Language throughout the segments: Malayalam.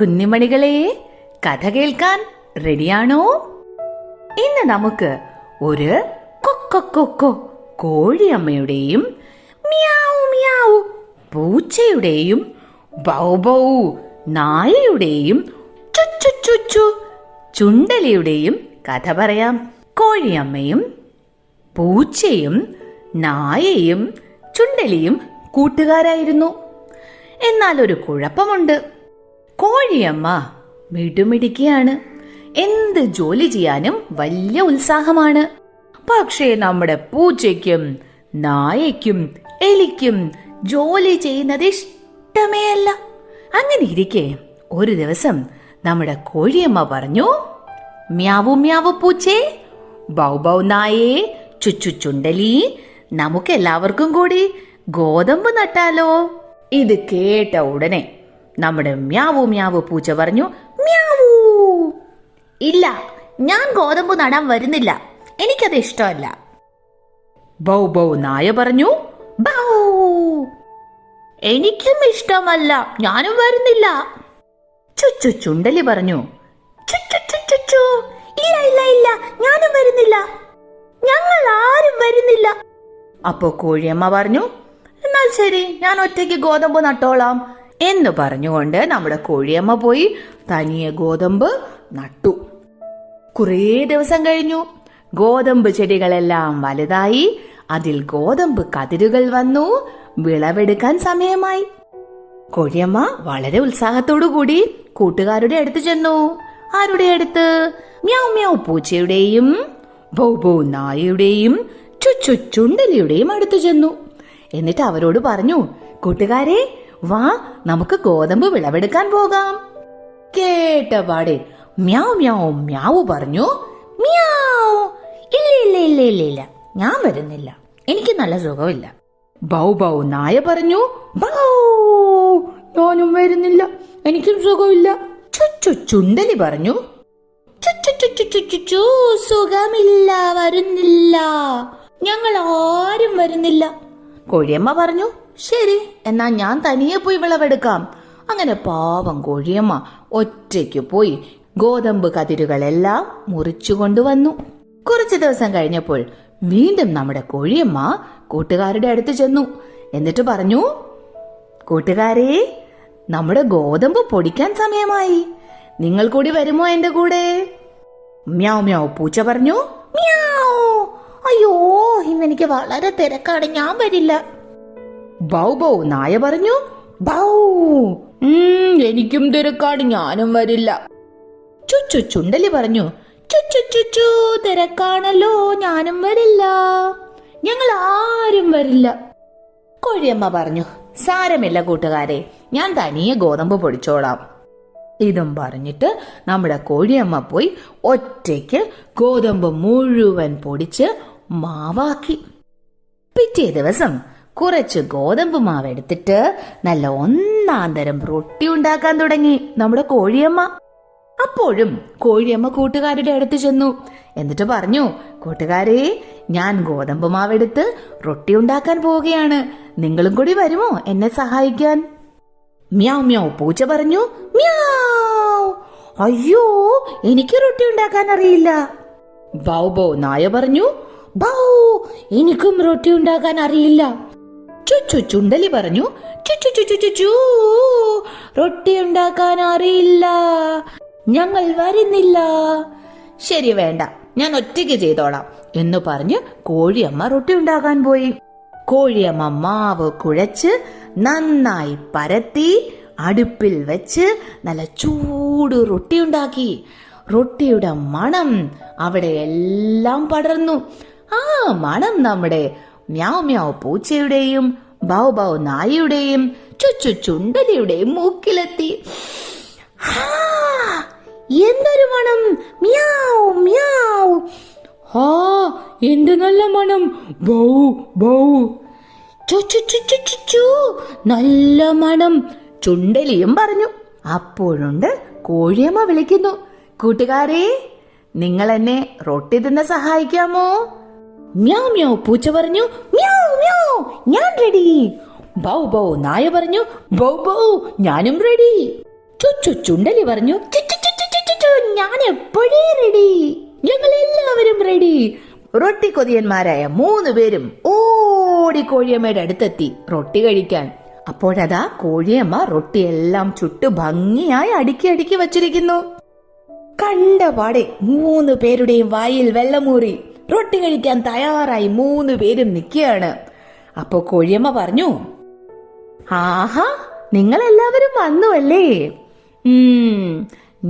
കുഞ്ഞിമണികളെ, കഥ കേൾക്കാൻ റെഡിയാണോ? ഇന്ന് നമുക്ക് ഒരു കൊക്കൊക്കൊക്കൊ കോഴിയമ്മയുടെയും മ്യാവു മ്യാവു പൂച്ചയുടെയും ബൗ ബൗ നായയുടെയും ചുച്ചു ചുച്ചു ചുണ്ടലിയുടെയും കഥ പറയാം. കോഴിയമ്മയും പൂച്ചയും നായയും ചുണ്ടലിയും കൂട്ടുകാരായിരുന്നു. എന്നാൽ ഒരു കുഴപ്പമുണ്ട്. കോഴിയമ്മ മിടുമിടുക്കിയാണ്. എന്ത് ജോലി ചെയ്യാനും വലിയ ഉത്സാഹമാണ്. പക്ഷേ നമ്മുടെ പൂച്ചയ്ക്കും നായയ്ക്കും എലിക്കും ജോലി ചെയ്യുന്നത് ഇഷ്ടമേ അല്ല. അങ്ങനെ ഇരിക്കെ ഒരു ദിവസം നമ്മുടെ കോഴിയമ്മ പറഞ്ഞു, മ്യാവു മ്യാവു പൂച്ചേ, ബൗ ബൗ നായേ, ചുച്ചു ചുണ്ടലി, നമുക്കെല്ലാവർക്കും കൂടി ഗോതമ്പ് നട്ടാലോ? ഇത് കേട്ട ഉടനെ നമ്മുടെ മ്യാവു മ്യാവു പൂച്ച പറഞ്ഞു, മ്യാവൂ, ഇല്ല, ഞാൻ ഗോതമ്പ് നടാൻ വരുന്നില്ല, എനിക്കത് ഇഷ്ടമല്ല. ബൗ ബൗ നായ പറഞ്ഞു, ബൗ, എനിക്കും ഇഷ്ടമല്ല, ഞാനും വരുന്നില്ല. ചുച്ചു ചുണ്ടലി പറഞ്ഞു, ചുച്ചു ചുച്ചു, ഇല്ല ഇല്ല ഇല്ല, ഞാനും വരുന്നില്ല, ഞങ്ങൾ ആരും വരുന്നില്ല. അപ്പോ കോഴിയമ്മ പറഞ്ഞു, എന്നാൽ ശരി, ഞാൻ ഒറ്റയ്ക്ക് ഗോതമ്പ് നട്ടോളാം എന്ന് പറഞ്ഞുകൊണ്ട് നമ്മുടെ കോഴിയമ്മ പോയി തനിയെ ഗോതമ്പ് നട്ടു. കുറേ ദിവസം കഴിഞ്ഞു. ഗോതമ്പ് ചെടികളെല്ലാം വലുതായി. അതിൽ ഗോതമ്പ് കതിരുകൾ വന്നു. വിളവെടുക്കാൻ സമയമായി. കോഴിയമ്മ വളരെ ഉത്സാഹത്തോടു കൂടി കൂട്ടുകാരുടെ അടുത്ത് ചെന്നു. ആരുടെ അടുത്ത്? മ്യാവ് മ്യാവ് പൂച്ചയുടെയും ബൗ ബൗ നായയുടെയും ചുച്ചു ചുണ്ടലിയുടെയും അടുത്ത് ചെന്നു. എന്നിട്ട് അവരോട് പറഞ്ഞു, കൂട്ടുകാരെ, വാ, നമുക്ക് ഗോതമ്പ് വിളവെടുക്കാൻ പോകാം. കേട്ടപാടെ മ്യാവ് മ്യാവ് മ്യാവു പറഞ്ഞു, മ്യാവ്, ഇല്ല ഇല്ല ഇല്ല ഇല്ല ഇല്ല, ഞാൻ വരുന്നില്ല, എനിക്ക് നല്ല സുഖമില്ല. ബൗ ബൗ നായ പറഞ്ഞു, ബൗ, ഞാനും വരുന്നില്ല, എനിക്കും സുഖമില്ല. ചുച്ചു ചുണ്ടലി പറഞ്ഞു, ചുച്ചു ചുച്ചു ചുച്ചു, സുഖമില്ല, വരുന്നില്ല, ഞങ്ങൾ ആരും വരുന്നില്ല. കോഴിയമ്മ പറഞ്ഞു, ശരി, എന്നാ ഞാൻ തനിയെ പോയി വിളവെടുക്കാം. അങ്ങനെ പാവം കോഴിയമ്മ ഒറ്റയ്ക്ക് പോയി ഗോതമ്പ് കതിരുകളെല്ലാം മുറിച്ചു കൊണ്ടുവന്നു. കുറച്ചു ദിവസം കഴിഞ്ഞപ്പോൾ വീണ്ടും നമ്മുടെ കോഴിയമ്മ കൂട്ടുകാരുടെ അടുത്ത് ചെന്നു. എന്നിട്ട് പറഞ്ഞു, കൂട്ടുകാരെ, നമ്മുടെ ഗോതമ്പ് പൊടിക്കാൻ സമയമായി, നിങ്ങൾ കൂടി വരുമോ എന്റെ കൂടെ? മ്യാവ് മ്യാവ് പൂച്ച പറഞ്ഞു, മ്യാവ്, അയ്യോ, ഇന്നെനിക്ക് വളരെ തിരക്കാണ്, ഞാൻ വരില്ല. ബൗ ബൗ നായ പറഞ്ഞു, ബൗ, എനിക്കും തിരക്കാണ്, ഞാനും വരില്ല. ചുച്ചു ചുണ്ടലി പറഞ്ഞു, ചുച്ചു ചുച്ചു, തിരക്കാണല്ലോ, ഞാനും വരില്ല, ഞങ്ങൾ ആരും വരില്ല. കോഴിയമ്മ പറഞ്ഞു, സാരമില്ല കൂട്ടുകാരെ, ഞാൻ തനിയെ ഗോതമ്പ് പൊടിച്ചോളാം. ഇതും പറഞ്ഞിട്ട് നമ്മുടെ കോഴിയമ്മ പോയി ഒറ്റയ്ക്ക് ഗോതമ്പ് മുഴുവൻ പൊടിച്ച് മാവാക്കി. പിറ്റേ ദിവസം കുറച്ച് ഗോതമ്പ് മാവ് എടുത്തിട്ട് നല്ല ഒന്നാന്തരം റൊട്ടി ഉണ്ടാക്കാൻ തുടങ്ങി നമ്മുടെ കോഴിയമ്മ. അപ്പോഴും കോഴിയമ്മ കൂട്ടുകാരുടെ അടുത്ത് ചെന്നു. എന്നിട്ട് പറഞ്ഞു, കൂട്ടുകാരെ, ഞാൻ ഗോതമ്പ് മാവെടുത്ത് റൊട്ടി ഉണ്ടാക്കാൻ പോവുകയാണ്, നിങ്ങളും കൂടി വരുമോ എന്നെ സഹായിക്കാൻ? മ്യാവ് മ്യാവ് പൂച്ച പറഞ്ഞു, മ്യാവ്, അയ്യോ, എനിക്ക് റൊട്ടി ഉണ്ടാക്കാൻ അറിയില്ല. ബൗ ബൗ നായ പറഞ്ഞു, ബൗ, എനിക്കും റൊട്ടി ഉണ്ടാക്കാൻ അറിയില്ല. ചുച്ചു ചുണ്ടലി പറഞ്ഞു, ചുച്ചു ചുച്ചു ചുച്ചു, റൊട്ടി ഉണ്ടാക്കാൻ അറിയില്ല, ഞങ്ങൾ വരുന്നില്ല. ശരി, വേണ്ട, ഞാൻ ഒറ്റയ്ക്ക് ചെയ്തോളാം എന്ന് പറഞ്ഞ് കോഴിയമ്മ റൊട്ടി ഉണ്ടാക്കാൻ പോയി. കോഴിയമ്മ മാവ് കുഴച്ച് നന്നായി പരത്തി അടുപ്പിൽ വെച്ച് നല്ല ചൂട് റൊട്ടി ഉണ്ടാക്കി. റൊട്ടിയുടെ മണം അവിടെ എല്ലാം പടർന്നു. ആ മണം നമ്മുടെ മ്യാവ് മ്യാവ് പൂച്ചയുടെയും ബൗ ബൗ നായയുടെയും ചുച്ചു ചുണ്ടലിയുടെയും മൂക്കിലെത്തി. എന്തൊരു മണം! മ്യാവ് മ്യാവ്, ആ, എന്ത് നല്ല മണം! ബൗ ബൗ, ചുച്ചു ചുച്ചു ചുച്ചു, നല്ല മണം! ചുണ്ടലിയും പറഞ്ഞു. അപ്പോഴുണ്ട് കോഴിയമ്മ വിളിക്കുന്നു, കൂട്ടുകാരെ, നിങ്ങൾ എന്നെ റൊട്ടി തിന്ന് സഹായിക്കാമോ? മ്യാവ് മ്യാവ് പൂച്ച പറഞ്ഞു, മ്യാവ് മ്യാവ്, ഞാൻ റെഡി. ബൗ ബൗ നായ പറഞ്ഞു, ബൗ ബൗ, ഞാനും റെഡി. ചുണ്ടലി പറഞ്ഞു, ഞാൻ എപ്പോഴേ റെഡി, ഞങ്ങൾ എല്ലാവരും റെഡി. റൊട്ടി കൊതിയന്മാരായ 3 പേരും ഓടി കോഴിയമ്മയുടെ അടുത്തെത്തി റൊട്ടി കഴിക്കാൻ. അപ്പോഴതാ കോഴിയമ്മ റൊട്ടിയെല്ലാം ചുട്ടു ഭംഗിയായി അടുക്കി വച്ചിരിക്കുന്നു. കണ്ടപാടെ 3 പേരുടെയും വായിൽ വെള്ളമൂറി റൊട്ടി കഴിക്കാൻ തയ്യാറായി 3 പേരും നിൽക്കുകയാണ്. അപ്പോ കോഴിയമ്മ പറഞ്ഞു, ആഹാ, നിങ്ങളെല്ലാവരും വന്നു അല്ലേ?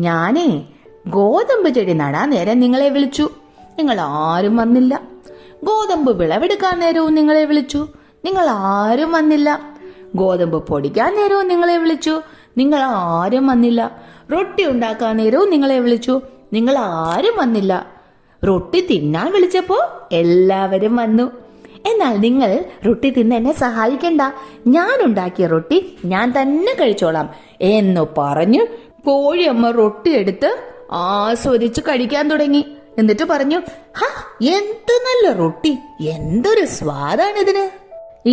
ഞാനേ ഗോതമ്പ് ചെടി നടാൻ നേരം നിങ്ങളെ വിളിച്ചു, നിങ്ങൾ ആരും വന്നില്ല. ഗോതമ്പ് വിളവെടുക്കാൻ നേരവും നിങ്ങളെ വിളിച്ചു, നിങ്ങൾ ആരും വന്നില്ല. ഗോതമ്പ് പൊടിക്കാൻ നേരവും നിങ്ങളെ വിളിച്ചു, നിങ്ങൾ ആരും വന്നില്ല. റൊട്ടി ഉണ്ടാക്കാൻ നേരവും നിങ്ങളെ വിളിച്ചു, നിങ്ങൾ ആരും വന്നില്ല. റൊട്ടി തിന്നാൻ വിളിച്ചപ്പോ എല്ലാവരും വന്നു. എന്നാൽ നിങ്ങൾ റൊട്ടി തിന്ന് എന്നെ സഹായിക്കണ്ട, ഞാൻ ഉണ്ടാക്കിയ റൊട്ടി ഞാൻ തന്നെ കഴിച്ചോളാം എന്ന് പറഞ്ഞു കോഴിയമ്മ റൊട്ടി എടുത്ത് ആസ്വദിച്ച് കഴിക്കാൻ തുടങ്ങി. എന്നിട്ട് പറഞ്ഞു, ഹാ, എന്ത് നല്ല റൊട്ടി, എന്തൊരു സ്വാദാണിതിന്.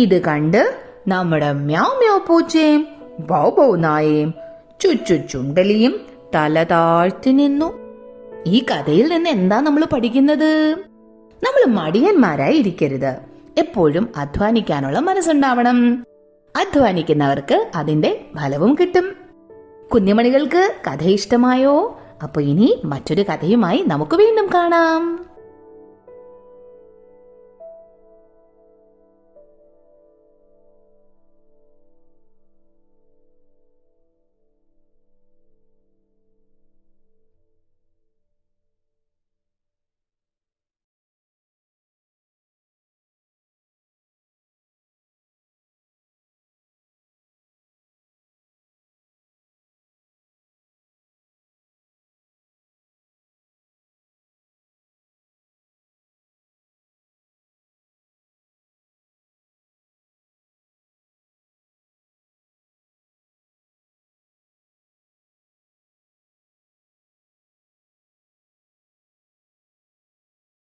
ഇത് കണ്ട് നമ്മുടെ മ്യാവ് മ്യാവ് പൂച്ചയും ബൗ ബൗ നായയും ചുണ്ടലിയും തല താഴ്ത്തി നിന്നു. ഈ കഥയിൽ നിന്ന് എന്താ നമ്മൾ പഠിക്കുന്നത്? നമ്മൾ മടിയന്മാരായി ഇരിക്കരുത്. എപ്പോഴും അധ്വാനിക്കാനുള്ള മനസ്സുണ്ടാവണം. അധ്വാനിക്കുന്നവർക്ക് അതിന്റെ ഫലവും കിട്ടും. കുഞ്ഞുമണികൾക്ക് കഥ ഇഷ്ടമായോ? അപ്പൊ ഇനി മറ്റൊരു കഥയുമായി നമുക്ക് വീണ്ടും കാണാം.